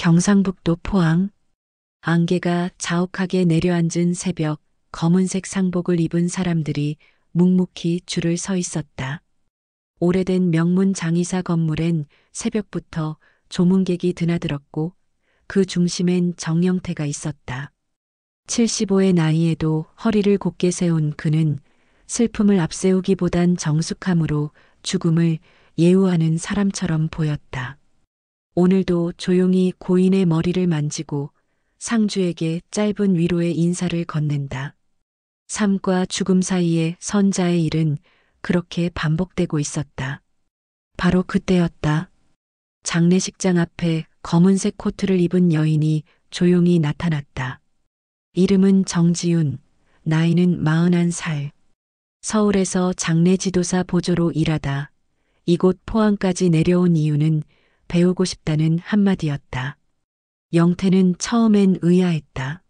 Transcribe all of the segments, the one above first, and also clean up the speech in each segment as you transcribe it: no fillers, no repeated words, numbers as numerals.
경상북도 포항. 안개가 자욱하게 내려앉은 새벽, 검은색 상복을 입은 사람들이 묵묵히 줄을 서 있었다. 오래된 명문 장의사 건물엔 새벽부터 조문객이 드나들었고 그 중심엔 정영태가 있었다. 75의 나이에도 허리를 곧게 세운 그는 슬픔을 앞세우기보단 정숙함으로 죽음을 예우하는 사람처럼 보였다. 오늘도 조용히 고인의 머리를 만지고 상주에게 짧은 위로의 인사를 건넨다. 삶과 죽음 사이의 선자의 일은 그렇게 반복되고 있었다. 바로 그때였다. 장례식장 앞에 검은색 코트를 입은 여인이 조용히 나타났다. 이름은 정지윤, 나이는 41살. 서울에서 장례지도사 보조로 일하다 이곳 포항까지 내려온 이유는 배우고 싶다는 한마디였다. 영태는 처음엔 의아했다.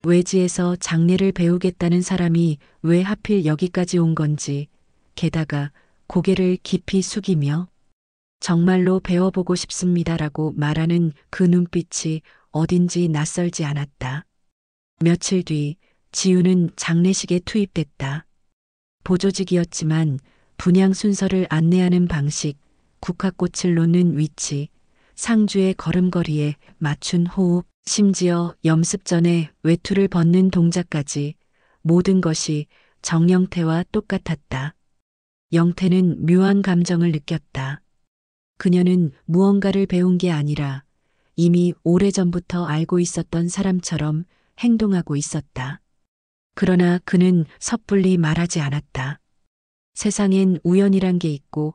외지에서 장례를 배우겠다는 사람이 왜 하필 여기까지 온 건지, 게다가 고개를 깊이 숙이며 정말로 배워보고 싶습니다라고 말하는 그 눈빛이 어딘지 낯설지 않았다. 며칠 뒤 지우는 장례식에 투입됐다. 보조직이었지만 분향 순서를 안내하는 방식, 국화꽃을 놓는 위치, 상주의 걸음걸이에 맞춘 호흡, 심지어 염습 전에 외투를 벗는 동작까지 모든 것이 정영태와 똑같았다. 영태는 묘한 감정을 느꼈다. 그녀는 무언가를 배운 게 아니라 이미 오래전부터 알고 있었던 사람처럼 행동하고 있었다. 그러나 그는 섣불리 말하지 않았다. 세상엔 우연이란 게 있고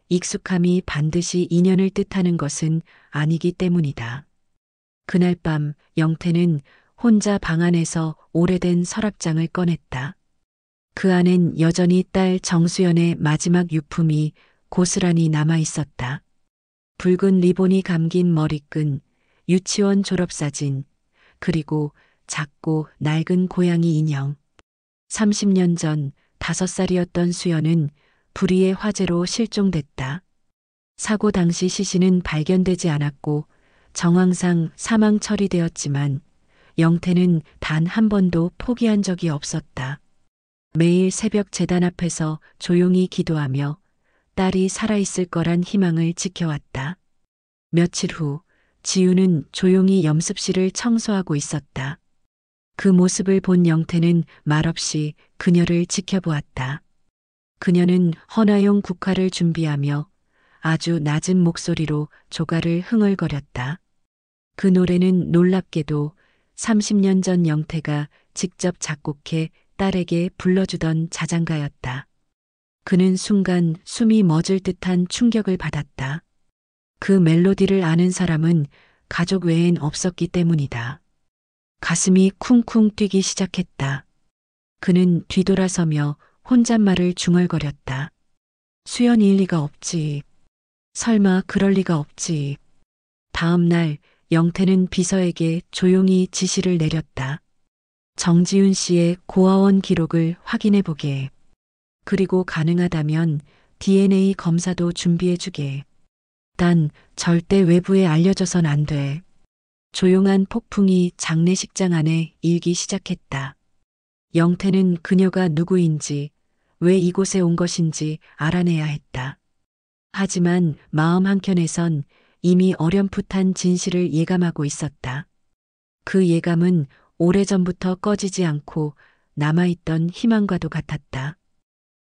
익숙함이 반드시 인연을 뜻하는 것은 아니기 때문이다. 그날 밤 영태는 혼자 방 안에서 오래된 서랍장을 꺼냈다. 그 안엔 여전히 딸 정수연의 마지막 유품이 고스란히 남아 있었다. 붉은 리본이 감긴 머리끈, 유치원 졸업사진, 그리고 작고 낡은 고양이 인형. 30년 전 5살이었던 수연은 불의의 화재로 실종됐다. 사고 당시 시신은 발견되지 않았고 정황상 사망 처리되었지만 영태는 단 한 번도 포기한 적이 없었다. 매일 새벽 제단 앞에서 조용히 기도하며 딸이 살아있을 거란 희망을 지켜왔다. 며칠 후 지우는 조용히 염습실을 청소하고 있었다. 그 모습을 본 영태는 말없이 그녀를 지켜보았다. 그녀는 헌화용 국화를 준비하며 아주 낮은 목소리로 조가를 흥얼거렸다. 그 노래는 놀랍게도 30년 전 영태가 직접 작곡해 딸에게 불러주던 자장가였다. 그는 순간 숨이 멎을 듯한 충격을 받았다. 그 멜로디를 아는 사람은 가족 외엔 없었기 때문이다. 가슴이 쿵쿵 뛰기 시작했다. 그는 뒤돌아서며 혼잣말을 중얼거렸다. 수연이일 리가 없지. 설마 그럴 리가 없지. 다음 날 영태는 비서에게 조용히 지시를 내렸다. 정지윤 씨의 고아원 기록을 확인해 보게. 그리고 가능하다면 DNA 검사도 준비해 주게. 단 절대 외부에 알려져선 안 돼. 조용한 폭풍이 장례식장 안에 일기 시작했다. 영태는 그녀가 누구인지, 왜 이곳에 온 것인지 알아내야 했다. 하지만 마음 한켠에선 이미 어렴풋한 진실을 예감하고 있었다. 그 예감은 오래전부터 꺼지지 않고 남아있던 희망과도 같았다.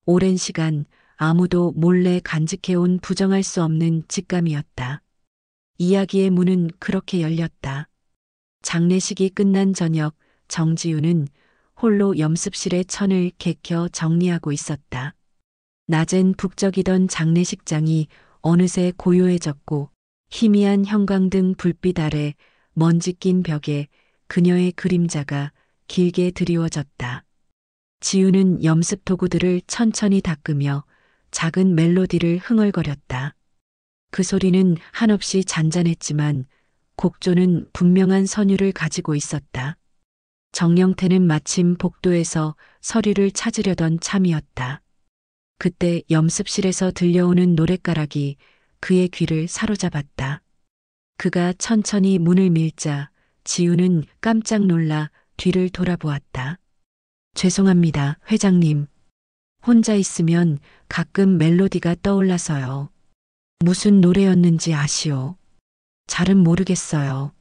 오랜 시간 아무도 몰래 간직해온 부정할 수 없는 직감이었다. 이야기의 문은 그렇게 열렸다. 장례식이 끝난 저녁 정지우는 홀로 염습실의 천을 개켜 정리하고 있었다. 낮엔 북적이던 장례식장이 어느새 고요해졌고 희미한 형광등 불빛 아래 먼지 낀 벽에 그녀의 그림자가 길게 드리워졌다. 지우는 염습 도구들을 천천히 닦으며 작은 멜로디를 흥얼거렸다. 그 소리는 한없이 잔잔했지만 곡조는 분명한 선율을 가지고 있었다. 정영태는 마침 복도에서 서류를 찾으려던 참이었다. 그때 염습실에서 들려오는 노랫가락이 그의 귀를 사로잡았다. 그가 천천히 문을 밀자 지우는 깜짝 놀라 뒤를 돌아보았다. 죄송합니다, 회장님. 혼자 있으면 가끔 멜로디가 떠올라서요. 무슨 노래였는지 아시오? 잘은 모르겠어요.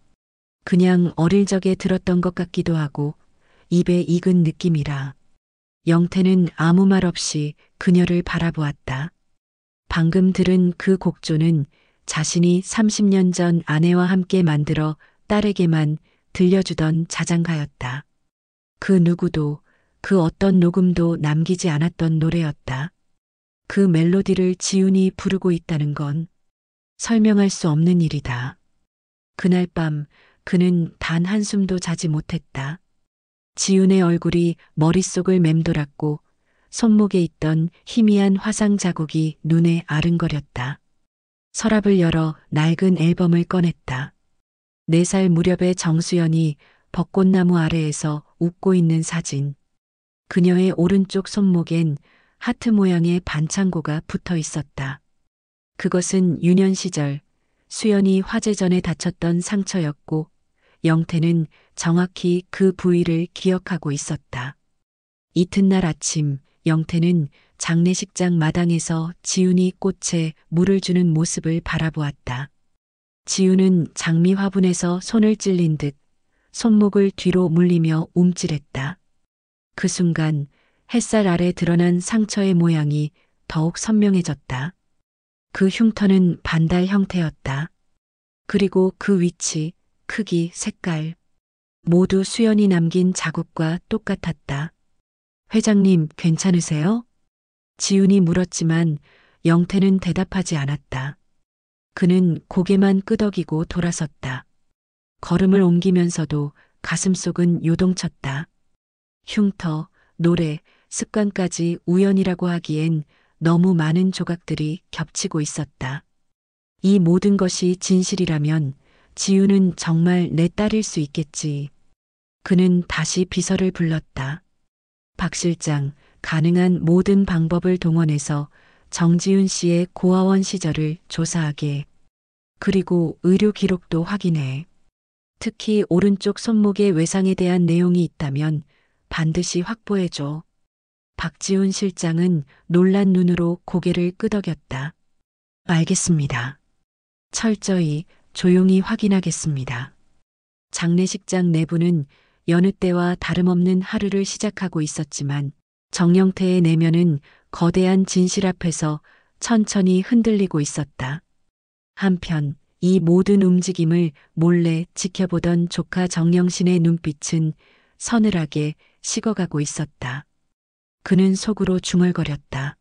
그냥 어릴 적에 들었던 것 같기도 하고 입에 익은 느낌이라. 영태는 아무 말 없이 그녀를 바라보았다. 방금 들은 그 곡조는 자신이 30년 전 아내와 함께 만들어 딸에게만 들려주던 자장가였다. 그 누구도 그 어떤 녹음도 남기지 않았던 노래였다. 그 멜로디를 지훈이 부르고 있다는 건 설명할 수 없는 일이다. 그날 밤 그는 단 한숨도 자지 못했다. 지훈의 얼굴이 머릿속을 맴돌았고 손목에 있던 희미한 화상 자국이 눈에 아른거렸다. 서랍을 열어 낡은 앨범을 꺼냈다. 4살 무렵의 정수연이 벚꽃나무 아래에서 웃고 있는 사진. 그녀의 오른쪽 손목엔 하트 모양의 반창고가 붙어 있었다. 그것은 유년 시절 수연이 화재 전에 다쳤던 상처였고 영태는 정확히 그 부위를 기억하고 있었다. 이튿날 아침 영태는 장례식장 마당에서 지훈이 꽃에 물을 주는 모습을 바라보았다. 지훈은 장미 화분에서 손을 찔린 듯 손목을 뒤로 물리며 움찔했다. 그 순간 햇살 아래 드러난 상처의 모양이 더욱 선명해졌다. 그 흉터는 반달 형태였다. 그리고 그 위치, 크기, 색깔 모두 수연이 남긴 자국과 똑같았다. 회장님, 괜찮으세요? 지훈이 물었지만 영태는 대답하지 않았다. 그는 고개만 끄덕이고 돌아섰다. 걸음을 옮기면서도 가슴속은 요동쳤다. 흉터, 노래, 습관까지 우연이라고 하기엔 너무 많은 조각들이 겹치고 있었다. 이 모든 것이 진실이라면 지우는 정말 내 딸일 수 있겠지. 그는 다시 비서를 불렀다. 박 실장, 가능한 모든 방법을 동원해서 정지훈 씨의 고아원 시절을 조사하게. 그리고 의료 기록도 확인해. 특히 오른쪽 손목의 외상에 대한 내용이 있다면 반드시 확보해줘. 박지훈 실장은 놀란 눈으로 고개를 끄덕였다. 알겠습니다. 철저히 조용히 확인하겠습니다. 장례식장 내부는 여느 때와 다름없는 하루를 시작하고 있었지만 정영태의 내면은 거대한 진실 앞에서 천천히 흔들리고 있었다. 한편 이 모든 움직임을 몰래 지켜보던 조카 정영신의 눈빛은 서늘하게 식어가고 있었다. 그는 속으로 중얼거렸다.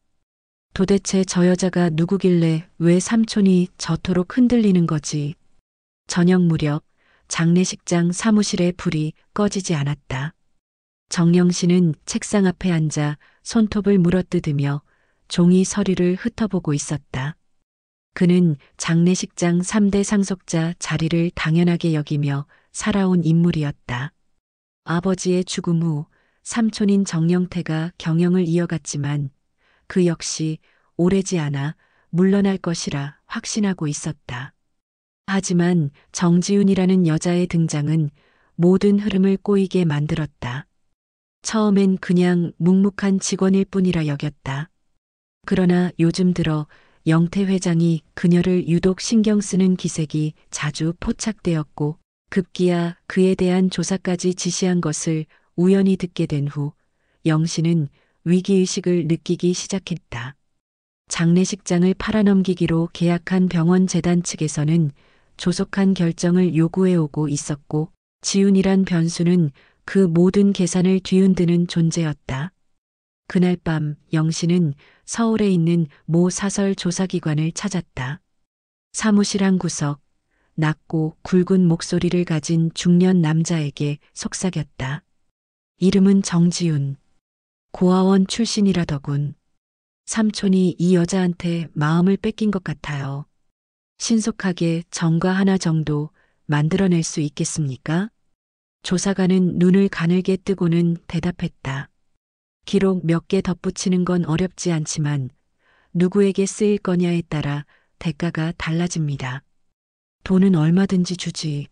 도대체 저 여자가 누구길래 왜 삼촌이 저토록 흔들리는 거지? 저녁 무렵 장례식장 사무실의 불이 꺼지지 않았다. 정영신은 책상 앞에 앉아 손톱을 물어뜯으며 종이 서류를 흩어보고 있었다. 그는 장례식장 3대 상속자 자리를 당연하게 여기며 살아온 인물이었다. 아버지의 죽음 후 삼촌인 정영태가 경영을 이어갔지만 그 역시 오래지 않아 물러날 것이라 확신하고 있었다. 하지만 정지훈이라는 여자의 등장은 모든 흐름을 꼬이게 만들었다. 처음엔 그냥 묵묵한 직원일 뿐이라 여겼다. 그러나 요즘 들어 영태 회장이 그녀를 유독 신경 쓰는 기색이 자주 포착되었고 급기야 그에 대한 조사까지 지시한 것을 우연히 듣게 된 후 영신은 위기의식을 느끼기 시작했다. 장례식장을 팔아넘기기로 계약한 병원 재단 측에서는 조속한 결정을 요구해오고 있었고 지훈이란 변수는 그 모든 계산을 뒤흔드는 존재였다. 그날 밤 영신은 서울에 있는 모 사설 조사기관을 찾았다. 사무실 한 구석, 낮고 굵은 목소리를 가진 중년 남자에게 속삭였다. 이름은 정지훈. 고아원 출신이라더군. 삼촌이 이 여자한테 마음을 뺏긴 것 같아요. 신속하게 전과 하나 정도 만들어낼 수 있겠습니까? 조사관은 눈을 가늘게 뜨고는 대답했다. 기록 몇 개 덧붙이는 건 어렵지 않지만 누구에게 쓰일 거냐에 따라 대가가 달라집니다. 돈은 얼마든지 주지.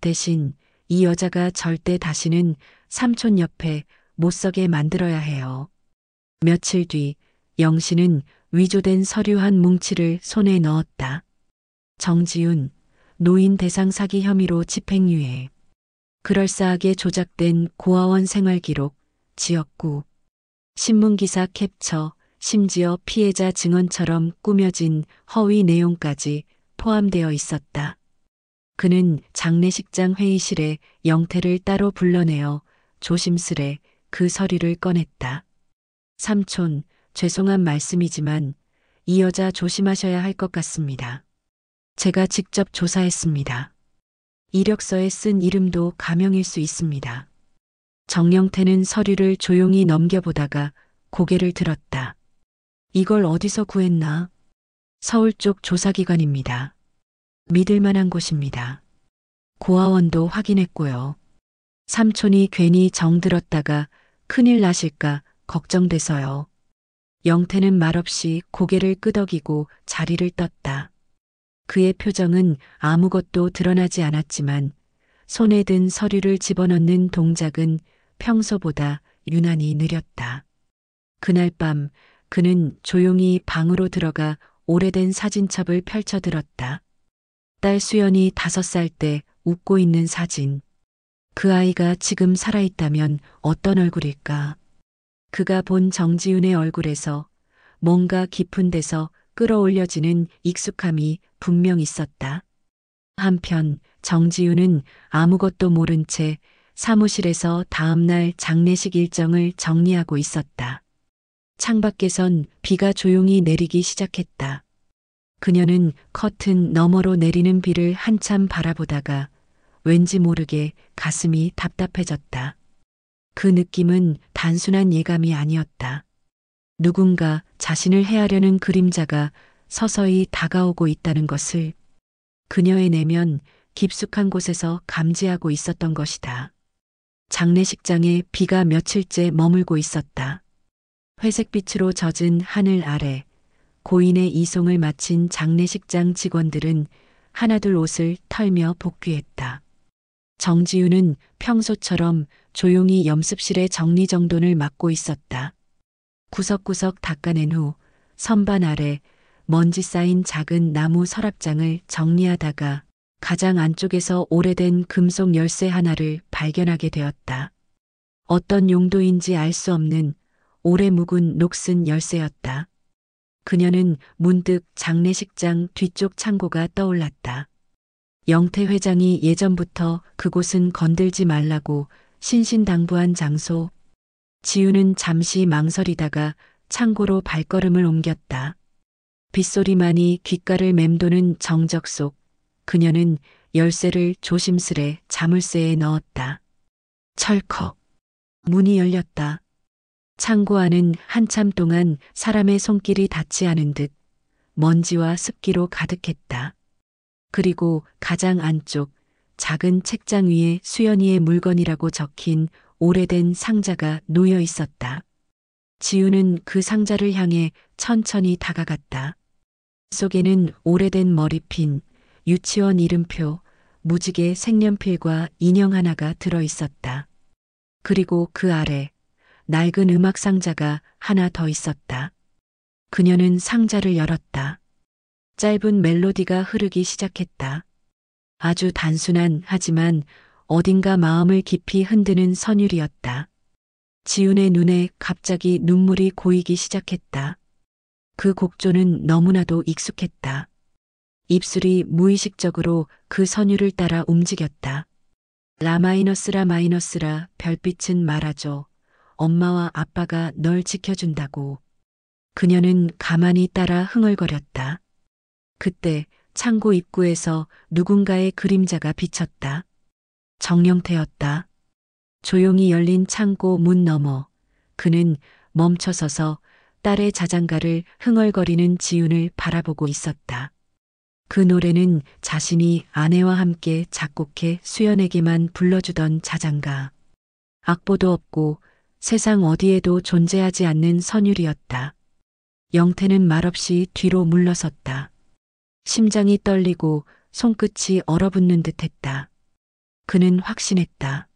대신 이 여자가 절대 다시는 삼촌 옆에 못 서게 만들어야 해요. 며칠 뒤 영신은 위조된 서류 한 뭉치를 손에 넣었다. 정지훈, 노인 대상 사기 혐의로 집행유예. 그럴싸하게 조작된 고아원 생활기록, 지역구, 신문기사 캡처, 심지어 피해자 증언처럼 꾸며진 허위 내용까지 포함되어 있었다. 그는 장례식장 회의실에 영태를 따로 불러내어 조심스레 그 서류를 꺼냈다. 삼촌, 죄송한 말씀이지만 이 여자 조심하셔야 할 것 같습니다. 제가 직접 조사했습니다. 이력서에 쓴 이름도 가명일 수 있습니다. 정영태는 서류를 조용히 넘겨보다가 고개를 들었다. 이걸 어디서 구했나? 서울 쪽 조사기관입니다. 믿을 만한 곳입니다. 고아원도 확인했고요. 삼촌이 괜히 정들었다가 큰일 나실까 걱정돼서요. 영태는 말없이 고개를 끄덕이고 자리를 떴다. 그의 표정은 아무것도 드러나지 않았지만 손에 든 서류를 집어넣는 동작은 평소보다 유난히 느렸다. 그날 밤 그는 조용히 방으로 들어가 오래된 사진첩을 펼쳐들었다. 딸 수연이 5살 때 웃고 있는 사진. 그 아이가 지금 살아있다면 어떤 얼굴일까? 그가 본 정지훈의 얼굴에서 뭔가 깊은 데서 끌어올려지는 익숙함이 분명 있었다. 한편 정지훈은 아무것도 모른 채 사무실에서 다음날 장례식 일정을 정리하고 있었다. 창밖에선 비가 조용히 내리기 시작했다. 그녀는 커튼 너머로 내리는 비를 한참 바라보다가 왠지 모르게 가슴이 답답해졌다. 그 느낌은 단순한 예감이 아니었다. 누군가 자신을 해하려는 그림자가 서서히 다가오고 있다는 것을 그녀의 내면 깊숙한 곳에서 감지하고 있었던 것이다. 장례식장에 비가 며칠째 머물고 있었다. 회색빛으로 젖은 하늘 아래 고인의 이송을 마친 장례식장 직원들은 하나둘 옷을 털며 복귀했다. 정지훈은 평소처럼 조용히 염습실의 정리정돈을 맡고 있었다. 구석구석 닦아낸 후 선반 아래 먼지 쌓인 작은 나무 서랍장을 정리하다가 가장 안쪽에서 오래된 금속 열쇠 하나를 발견하게 되었다. 어떤 용도인지 알 수 없는 오래 묵은 녹슨 열쇠였다. 그녀는 문득 장례식장 뒤쪽 창고가 떠올랐다. 영태 회장이 예전부터 그곳은 건들지 말라고 신신당부한 장소. 지우는 잠시 망설이다가 창고로 발걸음을 옮겼다. 빗소리만이 귓가를 맴도는 정적 속 그녀는 열쇠를 조심스레 자물쇠에 넣었다. 철컥. 문이 열렸다. 창고 안은 한참 동안 사람의 손길이 닿지 않은 듯 먼지와 습기로 가득했다. 그리고 가장 안쪽 작은 책장 위에 수연이의 물건이라고 적힌 오래된 상자가 놓여 있었다. 지우는 그 상자를 향해 천천히 다가갔다. 속에는 오래된 머리핀, 유치원 이름표, 무지개 색연필과 인형 하나가 들어 있었다. 그리고 그 아래 낡은 음악 상자가 하나 더 있었다. 그녀는 상자를 열었다. 짧은 멜로디가 흐르기 시작했다. 아주 단순한 하지만 어딘가 마음을 깊이 흔드는 선율이었다. 지훈의 눈에 갑자기 눈물이 고이기 시작했다. 그 곡조는 너무나도 익숙했다. 입술이 무의식적으로 그 선율을 따라 움직였다. 라 마이너스라 별빛은 말하죠. 엄마와 아빠가 널 지켜준다고. 그녀는 가만히 따라 흥얼거렸다. 그때 창고 입구에서 누군가의 그림자가 비쳤다. 정영태였다. 조용히 열린 창고 문 너머 그는 멈춰서서 딸의 자장가를 흥얼거리는 지훈을 바라보고 있었다. 그 노래는 자신이 아내와 함께 작곡해 수연에게만 불러주던 자장가. 악보도 없고 세상 어디에도 존재하지 않는 선율이었다. 영태는 말없이 뒤로 물러섰다. 심장이 떨리고 손끝이 얼어붙는 듯했다. 그는 확신했다.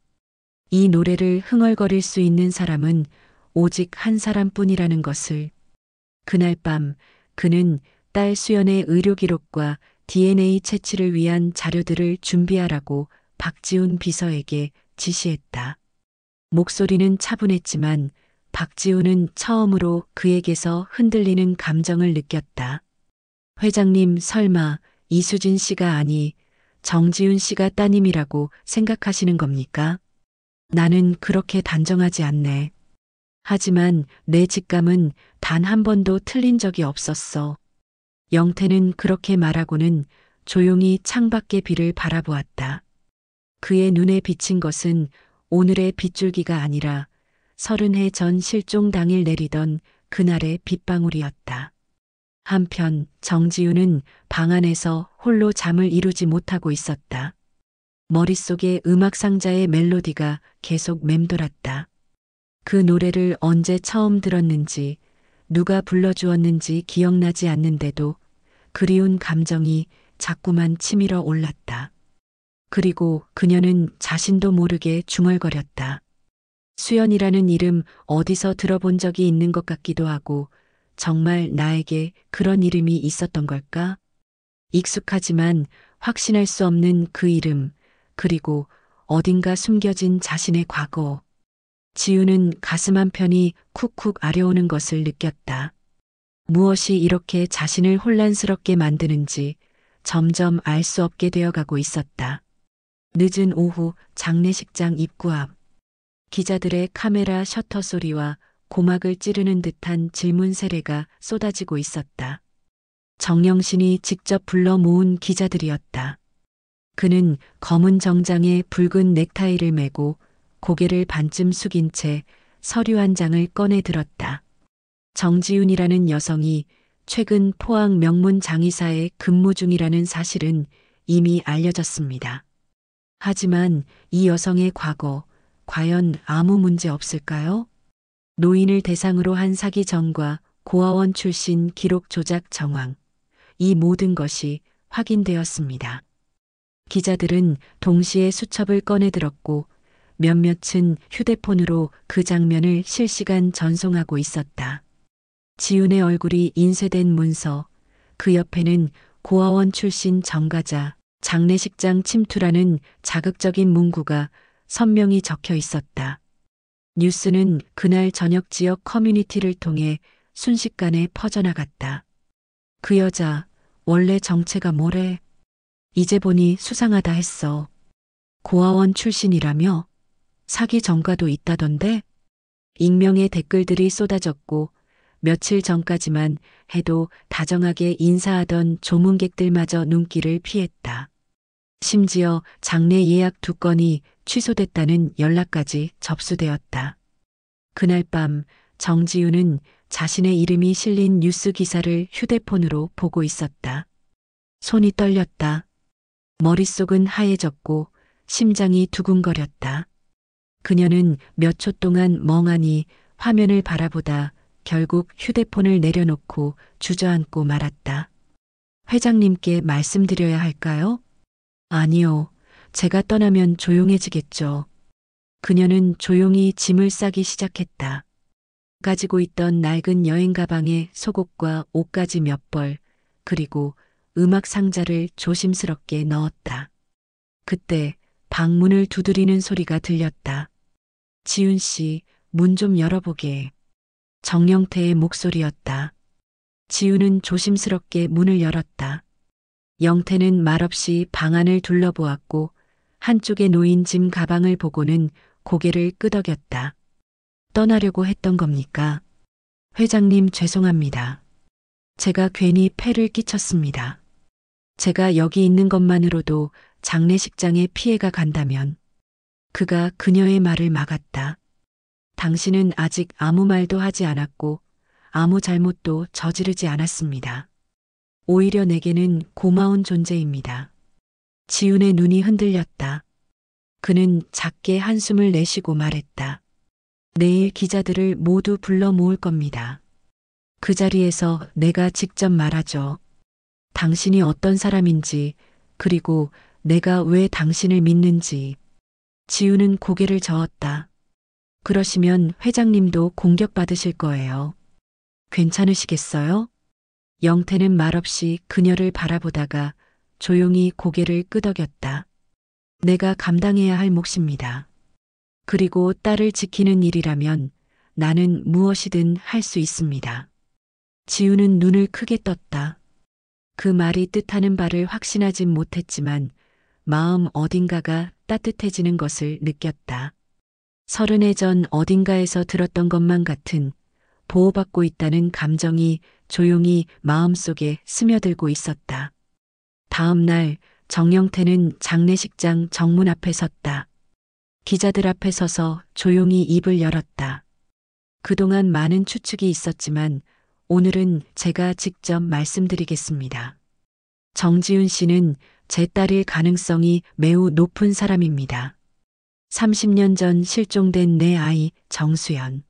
이 노래를 흥얼거릴 수 있는 사람은 오직 한 사람뿐이라는 것을. 그날 밤 그는 딸 수연의 의료 기록과 DNA 채취를 위한 자료들을 준비하라고 박지훈 비서에게 지시했다. 목소리는 차분했지만 박지훈은 처음으로 그에게서 흔들리는 감정을 느꼈다. 회장님, 설마 이수진 씨가 아니 정지훈 씨가 따님이라고 생각하시는 겁니까? 나는 그렇게 단정하지 않네. 하지만 내 직감은 단 한 번도 틀린 적이 없었어. 영태는 그렇게 말하고는 조용히 창밖의 비를 바라보았다. 그의 눈에 비친 것은 오늘의 빗줄기가 아니라 30해 전 실종 당일 내리던 그날의 빗방울이었다. 한편 정지우는 방 안에서 홀로 잠을 이루지 못하고 있었다. 머릿속에 음악 상자의 멜로디가 계속 맴돌았다. 그 노래를 언제 처음 들었는지, 누가 불러주었는지 기억나지 않는데도 그리운 감정이 자꾸만 치밀어 올랐다. 그리고 그녀는 자신도 모르게 중얼거렸다. 수연이라는 이름 어디서 들어본 적이 있는 것 같기도 하고 정말 나에게 그런 이름이 있었던 걸까? 익숙하지만 확신할 수 없는 그 이름, 그리고 어딘가 숨겨진 자신의 과거. 지우는 가슴 한편이 쿡쿡 아려오는 것을 느꼈다. 무엇이 이렇게 자신을 혼란스럽게 만드는지 점점 알 수 없게 되어가고 있었다. 늦은 오후 장례식장 입구 앞. 기자들의 카메라 셔터 소리와 고막을 찌르는 듯한 질문 세례가 쏟아지고 있었다. 정영신이 직접 불러 모은 기자들이었다. 그는 검은 정장에 붉은 넥타이를 메고 고개를 반쯤 숙인 채 서류 한 장을 꺼내 들었다. 정지훈이라는 여성이 최근 포항 명문 장의사에 근무 중이라는 사실은 이미 알려졌습니다. 하지만 이 여성의 과거, 과연 아무 문제 없을까요? 노인을 대상으로 한 사기 전과 고아원 출신 기록 조작 정황, 이 모든 것이 확인되었습니다. 기자들은 동시에 수첩을 꺼내 들었고 몇몇은 휴대폰으로 그 장면을 실시간 전송하고 있었다. 지훈의 얼굴이 인쇄된 문서, 그 옆에는 고아원 출신 전가자, 장례식장 침투라는 자극적인 문구가 선명히 적혀 있었다. 뉴스는 그날 저녁 지역 커뮤니티를 통해 순식간에 퍼져나갔다. 그 여자, 원래 정체가 뭐래? 이제 보니 수상하다 했어. 고아원 출신이라며? 사기 전과도 있다던데? 익명의 댓글들이 쏟아졌고 며칠 전까지만 해도 다정하게 인사하던 조문객들마저 눈길을 피했다. 심지어 장례 예약 2건이 취소됐다는 연락까지 접수되었다. 그날 밤 정지우는 자신의 이름이 실린 뉴스 기사를 휴대폰으로 보고 있었다. 손이 떨렸다. 머릿속은 하얘졌고 심장이 두근거렸다. 그녀는 몇 초 동안 멍하니 화면을 바라보다 결국 휴대폰을 내려놓고 주저앉고 말았다. 회장님께 말씀드려야 할까요? 아니요. 제가 떠나면 조용해지겠죠. 그녀는 조용히 짐을 싸기 시작했다. 가지고 있던 낡은 여행 가방에 속옷과 옷까지 몇 벌, 그리고 음악 상자를 조심스럽게 넣었다. 그때 방문을 두드리는 소리가 들렸다. 지훈 씨, 문 좀 열어보게. 정영태의 목소리였다. 지훈은 조심스럽게 문을 열었다. 영태는 말없이 방 안을 둘러보았고 한쪽에 놓인 짐 가방을 보고는 고개를 끄덕였다. 떠나려고 했던 겁니까? 회장님 죄송합니다. 제가 괜히 폐를 끼쳤습니다. 제가 여기 있는 것만으로도 장례식장에 피해가 간다면. 그가 그녀의 말을 막았다. 당신은 아직 아무 말도 하지 않았고 아무 잘못도 저지르지 않았습니다. 오히려 내게는 고마운 존재입니다. 지훈의 눈이 흔들렸다. 그는 작게 한숨을 내쉬고 말했다. 내일 기자들을 모두 불러 모을 겁니다. 그 자리에서 내가 직접 말하죠. 당신이 어떤 사람인지, 그리고 내가 왜 당신을 믿는지. 지우는 고개를 저었다. 그러시면 회장님도 공격받으실 거예요. 괜찮으시겠어요? 영태는 말없이 그녀를 바라보다가 조용히 고개를 끄덕였다. 내가 감당해야 할 몫입니다. 그리고 딸을 지키는 일이라면 나는 무엇이든 할 수 있습니다. 지우는 눈을 크게 떴다. 그 말이 뜻하는 바를 확신하진 못했지만 마음 어딘가가 따뜻해지는 것을 느꼈다. 30해 전 어딘가에서 들었던 것만 같은 보호받고 있다는 감정이 조용히 마음속에 스며들고 있었다. 다음 날 정영태는 장례식장 정문 앞에 섰다. 기자들 앞에 서서 조용히 입을 열었다. 그동안 많은 추측이 있었지만 오늘은 제가 직접 말씀드리겠습니다. 정지훈 씨는 제 딸일 가능성이 매우 높은 사람입니다. 30년 전 실종된 내 아이 정수연.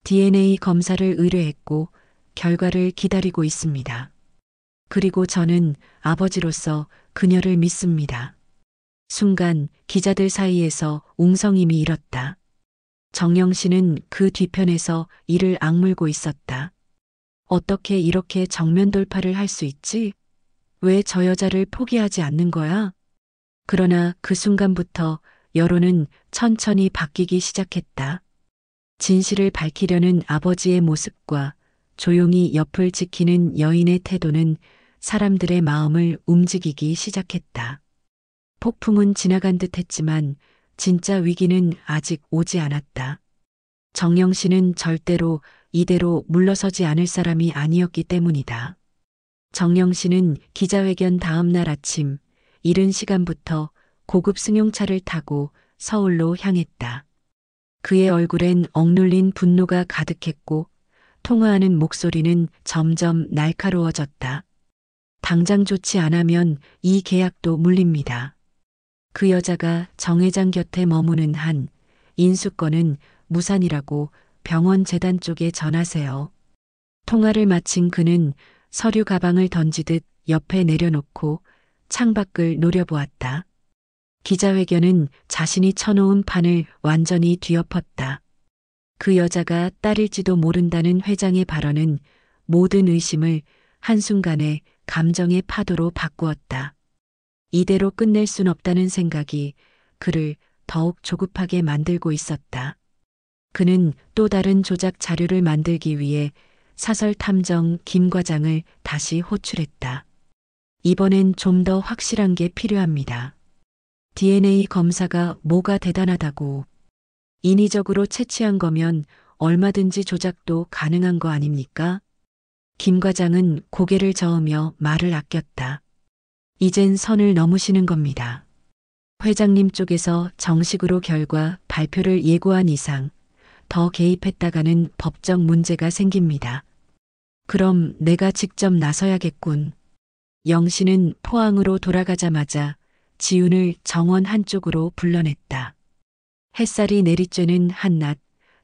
DNA 검사를 의뢰했고 결과를 기다리고 있습니다. 그리고 저는 아버지로서 그녀를 믿습니다. 순간 기자들 사이에서 웅성임이 일었다. 정영 씨는 그 뒤편에서 이를 악물고 있었다. 어떻게 이렇게 정면 돌파를 할 수 있지? 왜 저 여자를 포기하지 않는 거야? 그러나 그 순간부터 여론은 천천히 바뀌기 시작했다. 진실을 밝히려는 아버지의 모습과 조용히 옆을 지키는 여인의 태도는 사람들의 마음을 움직이기 시작했다. 폭풍은 지나간 듯 했지만 진짜 위기는 아직 오지 않았다. 정영 씨는 절대로 이대로 물러서지 않을 사람이 아니었기 때문이다. 정영 씨는 기자회견 다음 날 아침 이른 시간부터 고급 승용차를 타고 서울로 향했다. 그의 얼굴엔 억눌린 분노가 가득했고 통화하는 목소리는 점점 날카로워졌다. 당장 좋지 않으면 이 계약도 물립니다. 그 여자가 정 회장 곁에 머무는 한 인수권은 무산이라고 병원 재단 쪽에 전하세요. 통화를 마친 그는 서류 가방을 던지듯 옆에 내려놓고 창밖을 노려보았다. 기자회견은 자신이 쳐놓은 판을 완전히 뒤엎었다. 그 여자가 딸일지도 모른다는 회장의 발언은 모든 의심을 한순간에 감정의 파도로 바꾸었다. 이대로 끝낼 순 없다는 생각이 그를 더욱 조급하게 만들고 있었다. 그는 또 다른 조작 자료를 만들기 위해 사설 탐정 김 과장을 다시 호출했다. 이번엔 좀 더 확실한 게 필요합니다. DNA 검사가 뭐가 대단하다고. 인위적으로 채취한 거면 얼마든지 조작도 가능한 거 아닙니까? 김 과장은 고개를 저으며 말을 아꼈다. 이젠 선을 넘으시는 겁니다. 회장님 쪽에서 정식으로 결과 발표를 예고한 이상 더 개입했다가는 법적 문제가 생깁니다. 그럼 내가 직접 나서야겠군. 영 씨는 포항으로 돌아가자마자 지훈을 정원 한쪽으로 불러냈다. 햇살이 내리쬐는 한낮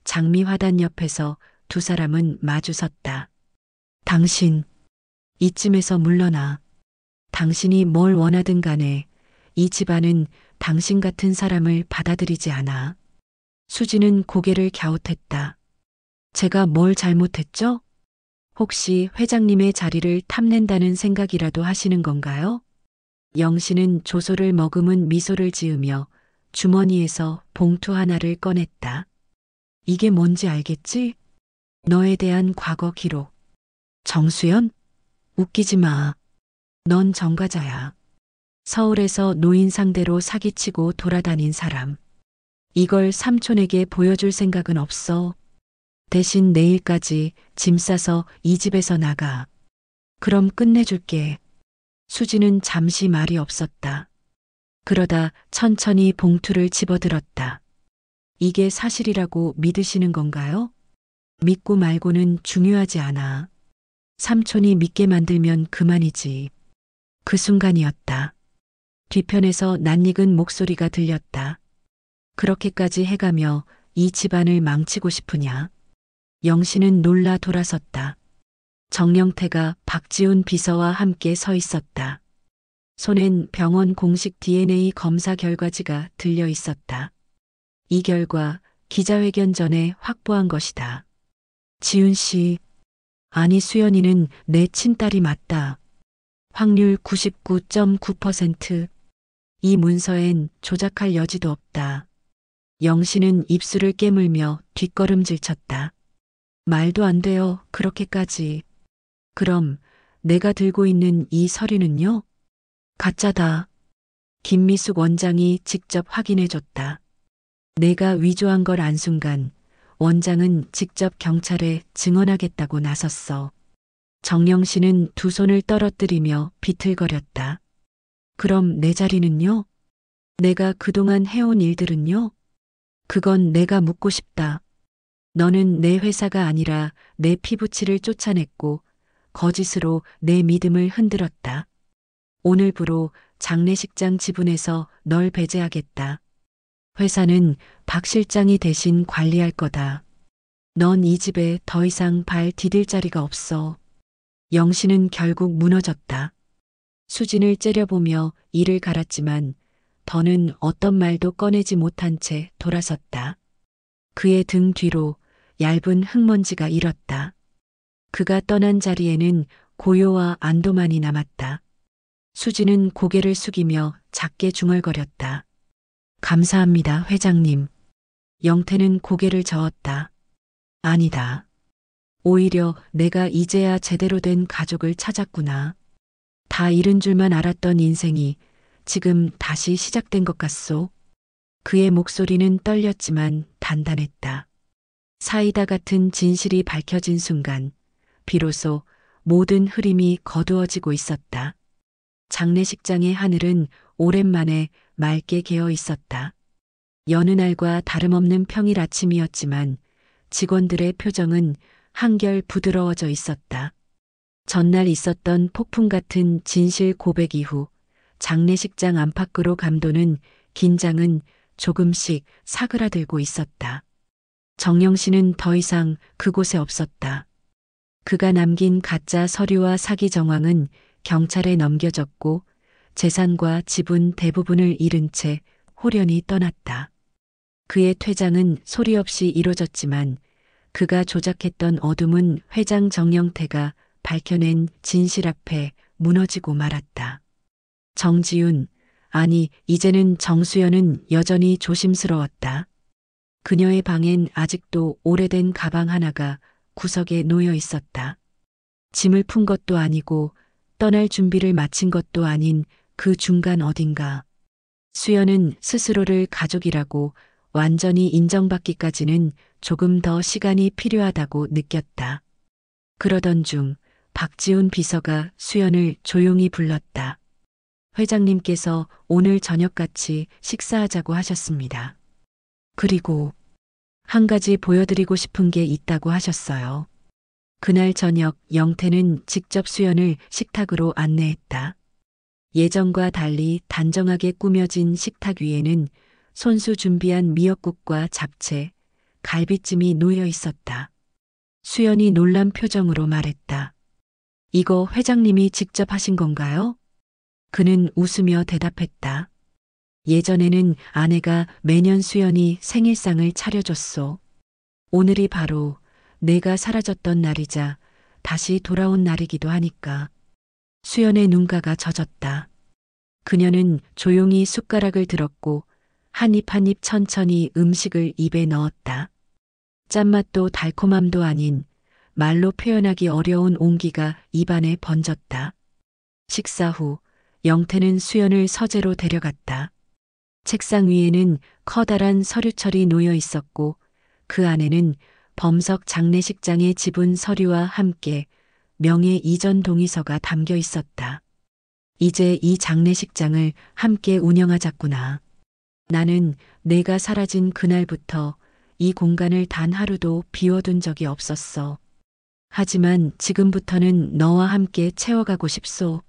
장미 화단 옆에서 두 사람은 마주섰다. 당신, 이쯤에서 물러나. 당신이 뭘 원하든 간에 이 집안은 당신 같은 사람을 받아들이지 않아. 수지는 고개를 갸웃했다. 제가 뭘 잘못했죠? 혹시 회장님의 자리를 탐낸다는 생각이라도 하시는 건가요? 영 씨는 조소를 머금은 미소를 지으며 주머니에서 봉투 하나를 꺼냈다. 이게 뭔지 알겠지? 너에 대한 과거 기록. 정수연? 웃기지 마. 넌 정과자야. 서울에서 노인 상대로 사기치고 돌아다닌 사람. 이걸 삼촌에게 보여줄 생각은 없어. 대신 내일까지 짐 싸서 이 집에서 나가. 그럼 끝내줄게. 수지는 잠시 말이 없었다. 그러다 천천히 봉투를 집어들었다. 이게 사실이라고 믿으시는 건가요? 믿고 말고는 중요하지 않아. 삼촌이 믿게 만들면 그만이지. 그 순간이었다. 뒤편에서 낯익은 목소리가 들렸다. 그렇게까지 해가며 이 집안을 망치고 싶으냐? 영신은 놀라 돌아섰다. 정영태가 박지훈 비서와 함께 서 있었다. 손엔 병원 공식 DNA 검사 결과지가 들려 있었다. 이 결과 기자회견 전에 확보한 것이다. 지훈 씨, 아니 수연이는 내 친딸이 맞다. 확률 99.9%. 이 문서엔 조작할 여지도 없다. 영신은 입술을 깨물며 뒷걸음질 쳤다. 말도 안 돼요, 그렇게까지. 그럼 내가 들고 있는 이 서류는요? 가짜다. 김미숙 원장이 직접 확인해 줬다. 내가 위조한 걸 안 순간 원장은 직접 경찰에 증언하겠다고 나섰어. 정영 씨는 두 손을 떨어뜨리며 비틀거렸다. 그럼 내 자리는요? 내가 그동안 해온 일들은요? 그건 내가 묻고 싶다. 너는 내 회사가 아니라 내 피부치를 쫓아냈고 거짓으로 내 믿음을 흔들었다. 오늘부로 장례식장 지분에서 널 배제하겠다. 회사는 박 실장이 대신 관리할 거다. 넌 이 집에 더 이상 발 디딜 자리가 없어. 영신은 결국 무너졌다. 수진을 째려보며 이를 갈았지만 더는 어떤 말도 꺼내지 못한 채 돌아섰다. 그의 등 뒤로 얇은 흙먼지가 일었다. 그가 떠난 자리에는 고요와 안도만이 남았다. 수진은 고개를 숙이며 작게 중얼거렸다. 감사합니다, 회장님. 영태는 고개를 저었다. 아니다. 오히려 내가 이제야 제대로 된 가족을 찾았구나. 다 잃은 줄만 알았던 인생이 지금 다시 시작된 것 같소. 그의 목소리는 떨렸지만 단단했다. 사이다 같은 진실이 밝혀진 순간 비로소 모든 흐림이 거두어지고 있었다. 장례식장의 하늘은 오랜만에 맑게 개어 있었다. 여느 날과 다름없는 평일 아침이었지만 직원들의 표정은 한결 부드러워져 있었다. 전날 있었던 폭풍 같은 진실 고백 이후 장례식장 안팎으로 감도는 긴장은 조금씩 사그라들고 있었다. 정영 씨는 더 이상 그곳에 없었다. 그가 남긴 가짜 서류와 사기 정황은 경찰에 넘겨졌고 재산과 지분 대부분을 잃은 채 홀연히 떠났다. 그의 퇴장은 소리 없이 이루어졌지만 그가 조작했던 어둠은 회장 정영태가 밝혀낸 진실 앞에 무너지고 말았다. 정지훈, 아니 이제는 정수연은 여전히 조심스러웠다. 그녀의 방엔 아직도 오래된 가방 하나가 구석에 놓여 있었다. 짐을 푼 것도 아니고 떠날 준비를 마친 것도 아닌 그 중간 어딘가. 수연은 스스로를 가족이라고 완전히 인정받기까지는 조금 더 시간이 필요하다고 느꼈다. 그러던 중 박지훈 비서가 수연을 조용히 불렀다. 회장님께서 오늘 저녁같이 식사하자고 하셨습니다. 그리고 한 가지 보여드리고 싶은 게 있다고 하셨어요. 그날 저녁 영태는 직접 수연을 식탁으로 안내했다. 예전과 달리 단정하게 꾸며진 식탁 위에는 손수 준비한 미역국과 잡채, 갈비찜이 놓여 있었다. 수연이 놀란 표정으로 말했다. 이거 회장님이 직접 하신 건가요? 그는 웃으며 대답했다. 예전에는 아내가 매년 수연이 생일상을 차려줬소. 오늘이 바로 내가 사라졌던 날이자 다시 돌아온 날이기도 하니까. 수연의 눈가가 젖었다. 그녀는 조용히 숟가락을 들었고 한 입 한 입 천천히 음식을 입에 넣었다. 짠맛도 달콤함도 아닌 말로 표현하기 어려운 온기가 입안에 번졌다. 식사 후 영태는 수연을 서재로 데려갔다. 책상 위에는 커다란 서류철이 놓여 있었고 그 안에는 범석 장례식장의 지분 서류와 함께 명예 이전 동의서가 담겨 있었다. 이제 이 장례식장을 함께 운영하자꾸나. 나는 내가 사라진 그날부터 이 공간을 단 하루도 비워둔 적이 없었어. 하지만 지금부터는 너와 함께 채워가고 싶소.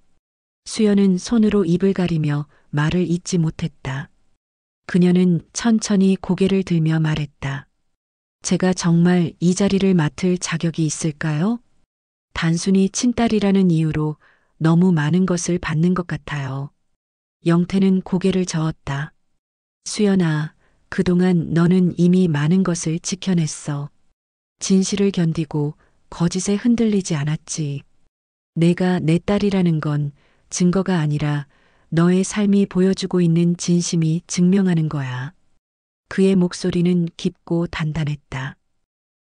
수연은 손으로 입을 가리며 말을 잇지 못했다. 그녀는 천천히 고개를 들며 말했다. 제가 정말 이 자리를 맡을 자격이 있을까요? 단순히 친딸이라는 이유로 너무 많은 것을 받는 것 같아요. 영태는 고개를 저었다. 수연아, 그동안 너는 이미 많은 것을 지켜냈어. 진실을 견디고 거짓에 흔들리지 않았지. 내가 내 딸이라는 건 증거가 아니라 너의 삶이 보여주고 있는 진심이 증명하는 거야. 그의 목소리는 깊고 단단했다.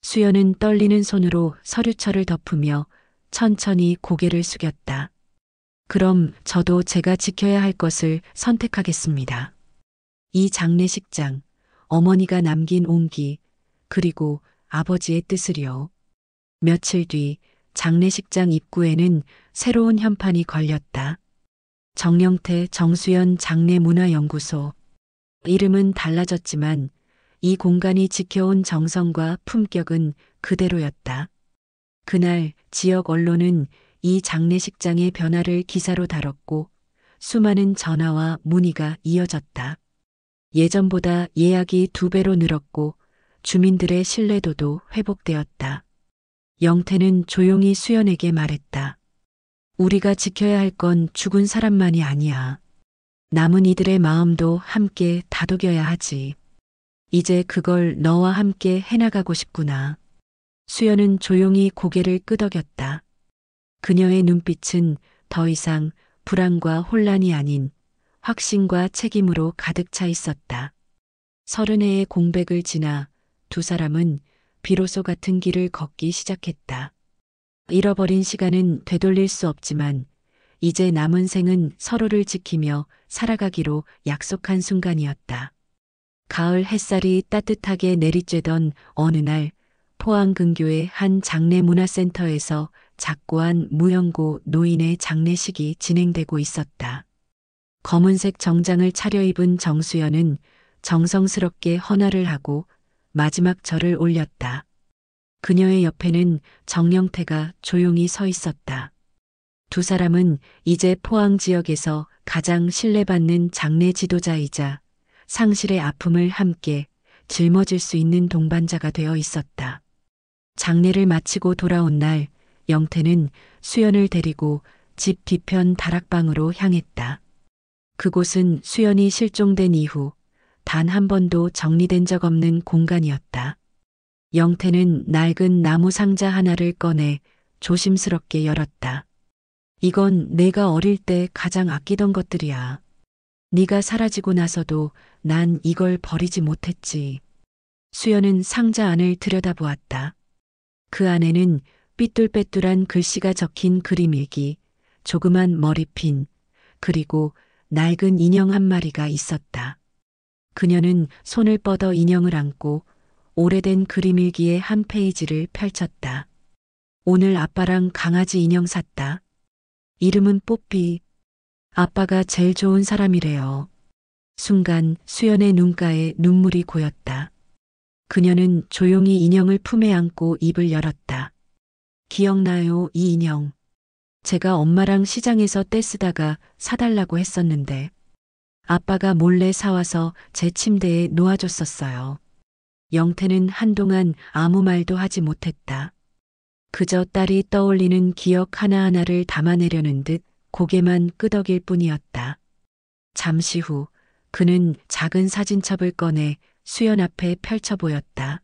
수연은 떨리는 손으로 서류철을 덮으며 천천히 고개를 숙였다. 그럼 저도 제가 지켜야 할 것을 선택하겠습니다. 이 장례식장, 어머니가 남긴 온기, 그리고 아버지의 뜻을요. 며칠 뒤 장례식장 입구에는 새로운 현판이 걸렸다. 정영태 정수연 장례문화연구소. 이름은 달라졌지만 이 공간이 지켜온 정성과 품격은 그대로였다. 그날 지역 언론은 이 장례식장의 변화를 기사로 다뤘고 수많은 전화와 문의가 이어졌다. 예전보다 예약이 2배로 늘었고 주민들의 신뢰도도 회복되었다. 영태는 조용히 수연에게 말했다. 우리가 지켜야 할 건 죽은 사람만이 아니야. 남은 이들의 마음도 함께 다독여야 하지. 이제 그걸 너와 함께 해나가고 싶구나. 수연은 조용히 고개를 끄덕였다. 그녀의 눈빛은 더 이상 불안과 혼란이 아닌 확신과 책임으로 가득 차 있었다. 30해의 공백을 지나 두 사람은 비로소 같은 길을 걷기 시작했다. 잃어버린 시간은 되돌릴 수 없지만 이제 남은 생은 서로를 지키며 살아가기로 약속한 순간이었다. 가을 햇살이 따뜻하게 내리쬐던 어느 날 포항 근교의 한 장례문화센터에서 작고한 무연고 노인의 장례식이 진행되고 있었다. 검은색 정장을 차려입은 정수연은 정성스럽게 헌화를 하고 마지막 절을 올렸다. 그녀의 옆에는 정영태가 조용히 서 있었다. 두 사람은 이제 포항 지역에서 가장 신뢰받는 장례 지도자이자 상실의 아픔을 함께 짊어질 수 있는 동반자가 되어 있었다. 장례를 마치고 돌아온 날 영태는 수연을 데리고 집 뒤편 다락방으로 향했다. 그곳은 수연이 실종된 이후 단 한 번도 정리된 적 없는 공간이었다. 영태는 낡은 나무 상자 하나를 꺼내 조심스럽게 열었다. 이건 내가 어릴 때 가장 아끼던 것들이야. 네가 사라지고 나서도 난 이걸 버리지 못했지. 수연은 상자 안을 들여다보았다. 그 안에는 삐뚤빼뚤한 글씨가 적힌 그림일기, 조그만 머리핀, 그리고 낡은 인형 한 마리가 있었다. 그녀는 손을 뻗어 인형을 안고 오래된 그림일기의 한 페이지를 펼쳤다. 오늘 아빠랑 강아지 인형 샀다. 이름은 뽀삐. 아빠가 제일 좋은 사람이래요. 순간 수연의 눈가에 눈물이 고였다. 그녀는 조용히 인형을 품에 안고 입을 열었다. 기억나요, 이 인형. 제가 엄마랑 시장에서 떼쓰다가 사달라고 했었는데 아빠가 몰래 사와서 제 침대에 놓아줬었어요. 영태는 한동안 아무 말도 하지 못했다. 그저 딸이 떠올리는 기억 하나하나를 담아내려는 듯 고개만 끄덕일 뿐이었다. 잠시 후 그는 작은 사진첩을 꺼내 수연 앞에 펼쳐 보였다.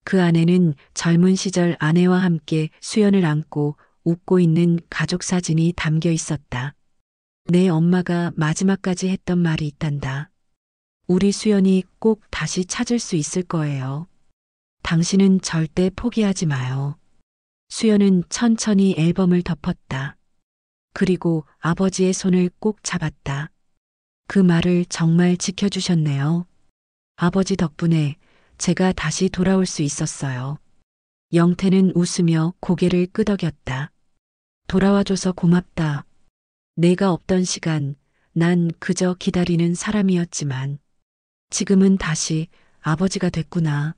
그 안에는 젊은 시절 아내와 함께 수연을 안고 웃고 있는 가족 사진이 담겨 있었다. 내 엄마가 마지막까지 했던 말이 있단다. 우리 수연이 꼭 다시 찾을 수 있을 거예요. 당신은 절대 포기하지 마요. 수연은 천천히 앨범을 덮었다. 그리고 아버지의 손을 꼭 잡았다. 그 말을 정말 지켜주셨네요. 아버지 덕분에 제가 다시 돌아올 수 있었어요. 영태는 웃으며 고개를 끄덕였다. 돌아와줘서 고맙다. 내가 없던 시간, 난 그저 기다리는 사람이었지만 지금은 다시 아버지가 됐구나.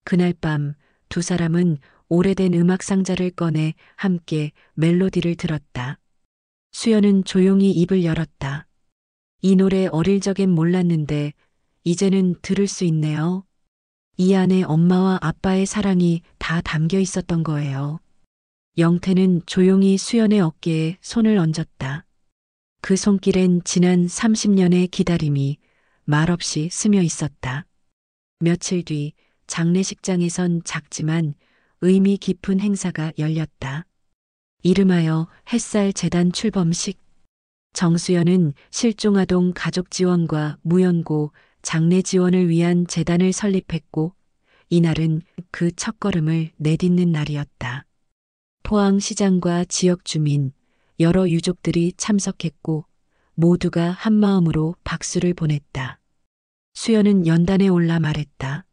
그날 밤 두 사람은 오래된 음악 상자를 꺼내 함께 멜로디를 들었다. 수연은 조용히 입을 열었다. 이 노래 어릴 적엔 몰랐는데 이제는 들을 수 있네요. 이 안에 엄마와 아빠의 사랑이 다 담겨 있었던 거예요. 영태는 조용히 수연의 어깨에 손을 얹었다. 그 손길엔 지난 30년의 기다림이 말없이 스며 있었다. 며칠 뒤 장례식장에선 작지만 의미 깊은 행사가 열렸다. 이름하여 햇살 재단 출범식. 정수연은 실종아동 가족 지원과 무연고 장례 지원을 위한 재단을 설립했고, 이날은 그 첫걸음을 내딛는 날이었다. 포항시장과 지역 주민, 여러 유족들이 참석했고 모두가 한마음으로 박수를 보냈다. 수연은 연단에 올라 말했다.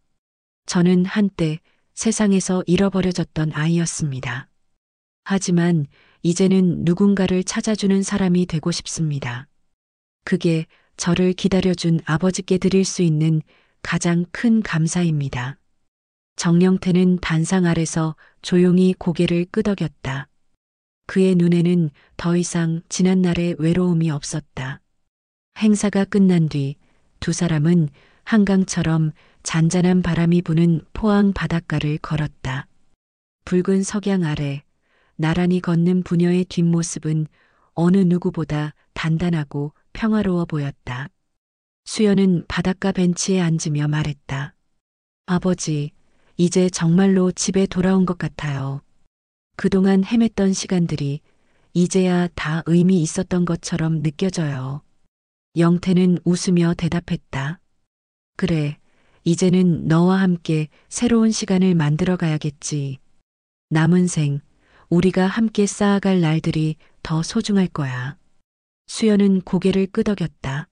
저는 한때 세상에서 잃어버려졌던 아이였습니다. 하지만 이제는 누군가를 찾아주는 사람이 되고 싶습니다. 그게 저를 기다려준 아버지께 드릴 수 있는 가장 큰 감사입니다. 정영태는 단상 아래서 조용히 고개를 끄덕였다. 그의 눈에는 더 이상 지난날의 외로움이 없었다. 행사가 끝난 뒤 두 사람은 한강처럼 잔잔한 바람이 부는 포항 바닷가를 걸었다. 붉은 석양 아래 나란히 걷는 부녀의 뒷모습은 어느 누구보다 단단하고 평화로워 보였다. 수연은 바닷가 벤치에 앉으며 말했다. 아버지, 이제 정말로 집에 돌아온 것 같아요. 그동안 헤맸던 시간들이 이제야 다 의미 있었던 것처럼 느껴져요. 영태는 웃으며 대답했다. 그래, 이제는 너와 함께 새로운 시간을 만들어 가야겠지. 남은 생, 우리가 함께 쌓아갈 날들이 더 소중할 거야. 수연은 고개를 끄덕였다.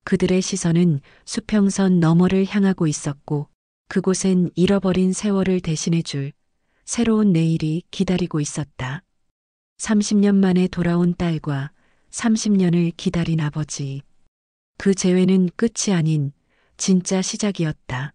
그들의 시선은 수평선 너머를 향하고 있었고, 그곳엔 잃어버린 세월을 대신해줄 새로운 내일이 기다리고 있었다. 30년 만에 돌아온 딸과 30년을 기다린 아버지. 그 재회는 끝이 아닌 진짜 시작이었다.